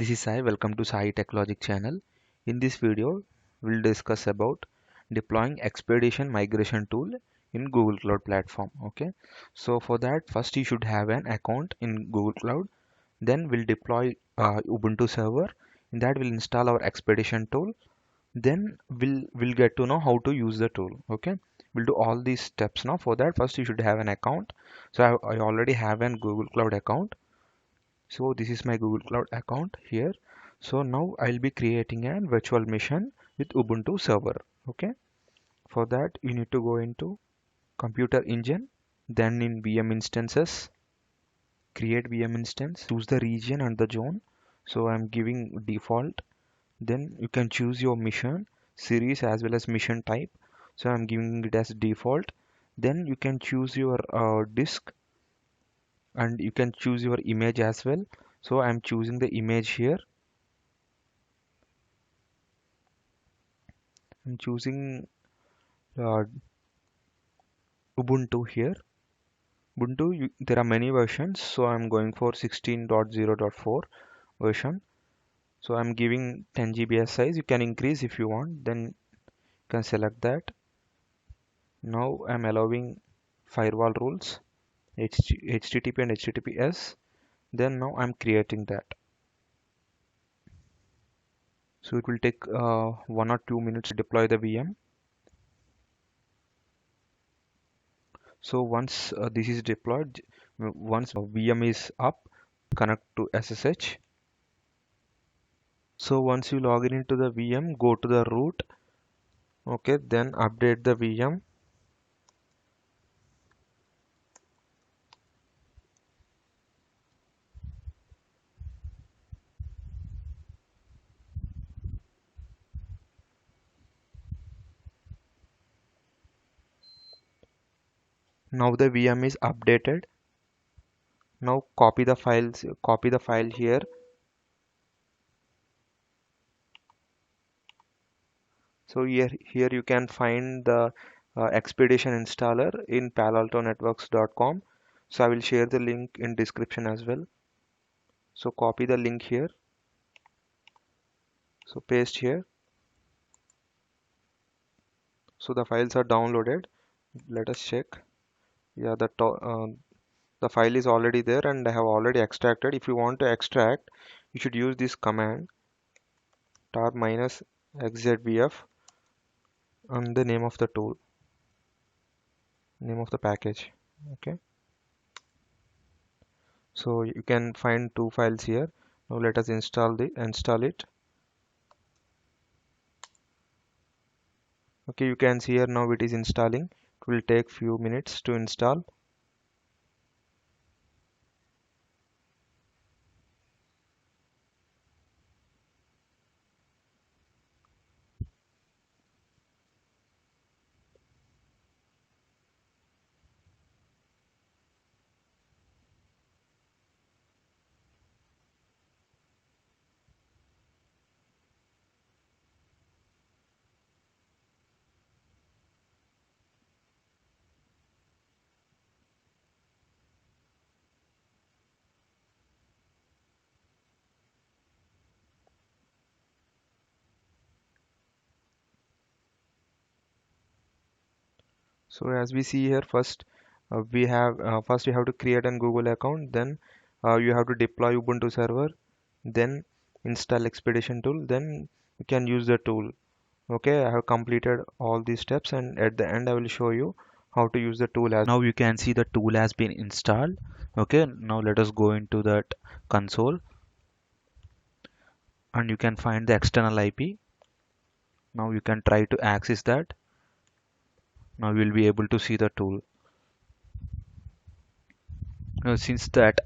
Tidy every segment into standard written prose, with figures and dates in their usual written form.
This is Sai. Welcome to Sai Tech Logic channel. In this video, we'll discuss about deploying Expedition migration tool in Google Cloud platform. Okay, so for that, first you should have an account in Google Cloud. Then we'll deploy Ubuntu server. In that, we'll install our Expedition tool. Then we'll get to know how to use the tool. Okay, we'll do all these steps now. For that, first you should have an account. So I already have an Google Cloud account. So this is my Google Cloud account here. So now I'll be creating a virtual machine with Ubuntu server. Okay. For that you need to go into computer engine, then in VM instances, create VM instance, choose the region and the zone. So I'm giving default. Then you can choose your mission series as well as mission type. So I'm giving it as default. Then you can choose your disk and you can choose your image as well. So I'm choosing the image here. I'm choosing uh, Ubuntu here. Ubuntu, there are many versions, so I'm going for 16.0.4 version. So I'm giving 10 GB size. You can increase if you want, then you can select that. Now I'm allowing firewall rules, HTTP and HTTPS. Then now I'm creating that. So it will take 1 or 2 minutes to deploy the VM. So once this is deployed, once VM is up, connect to SSH. So once you log in into the VM, go to the root. Okay, then update the VM. Now the VM is updated. Now copy the files, copy the file here. So here you can find the Expedition installer in paloaltonetworks.com. So I will share the link in description as well. So copy the link here. So paste here. So the files are downloaded. Let us check. Yeah, the file is already there and I have already extracted. If you want to extract, you should use this command tar minus xzbf and the name of the tool, name of the package. Okay, so you can find two files here. Now let us install it. Okay, you can see here now it is installing. It will take few minutes to install. So as we see here, first first you have to create a Google account, then you have to deploy Ubuntu server, then install Expedition tool, then you can use the tool. Okay, I have completed all these steps and at the end I will show you how to use the tool. As now you can see the tool has been installed. Okay, now let us go into that console and you can find the external IP. Now you can try to access that. Now you will be able to see the tool. Since that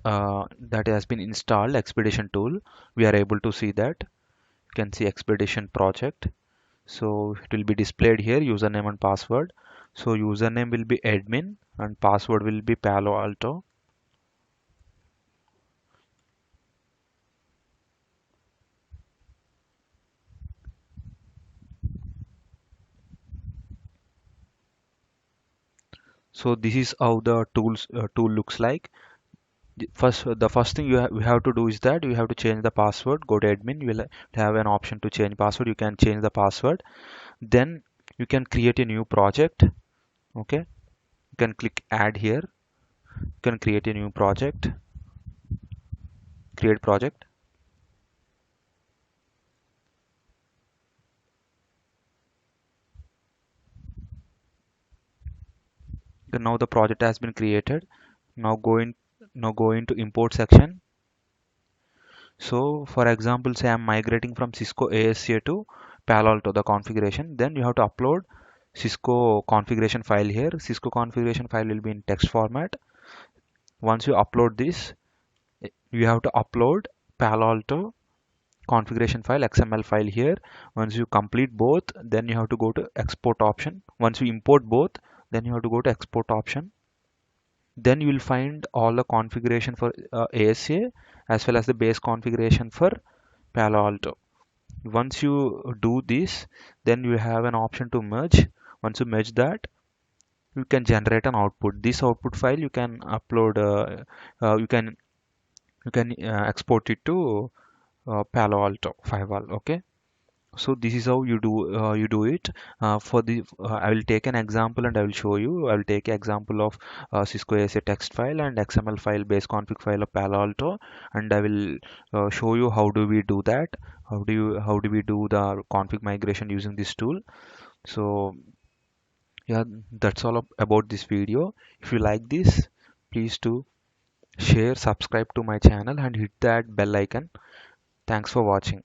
has been installed, Expedition tool, we are able to see that. You can see Expedition project. So it will be displayed here, username and password. So username will be admin and password will be Palo Alto. So this is how the tool looks like. The first thing we have to do is that you have to change the password. Go to admin, you will have an option to change password. You can change the password. Then you can create a new project. Okay, you can click add here. You can create a new project, create project. Then now the project has been created. Now go into import section. So for example, say I'm migrating from Cisco ASA to Palo Alto, the configuration. Then you have to upload Cisco configuration file here. Cisco configuration file will be in text format. Once you upload this, you have to upload Palo Alto configuration file, XML file here. Once you complete both, then you have to go to export option. Once you import both, then you have to go to export option. Then you will find all the configuration for ASA as well as the base configuration for Palo Alto. Once you do this, then you have an option to merge. Once you merge that, you can generate an output. This output file you can upload, you can export it to Palo Alto firewall. Okay, so this is how you do it. For the I will take an example and I will show you. I will take an example of Cisco ASA text file and XML file base config file of Palo Alto, and I will show you how do we do that. How do we do the config migration using this tool? So yeah, that's all about this video. If you like this, please do share, subscribe to my channel and hit that bell icon. Thanks for watching.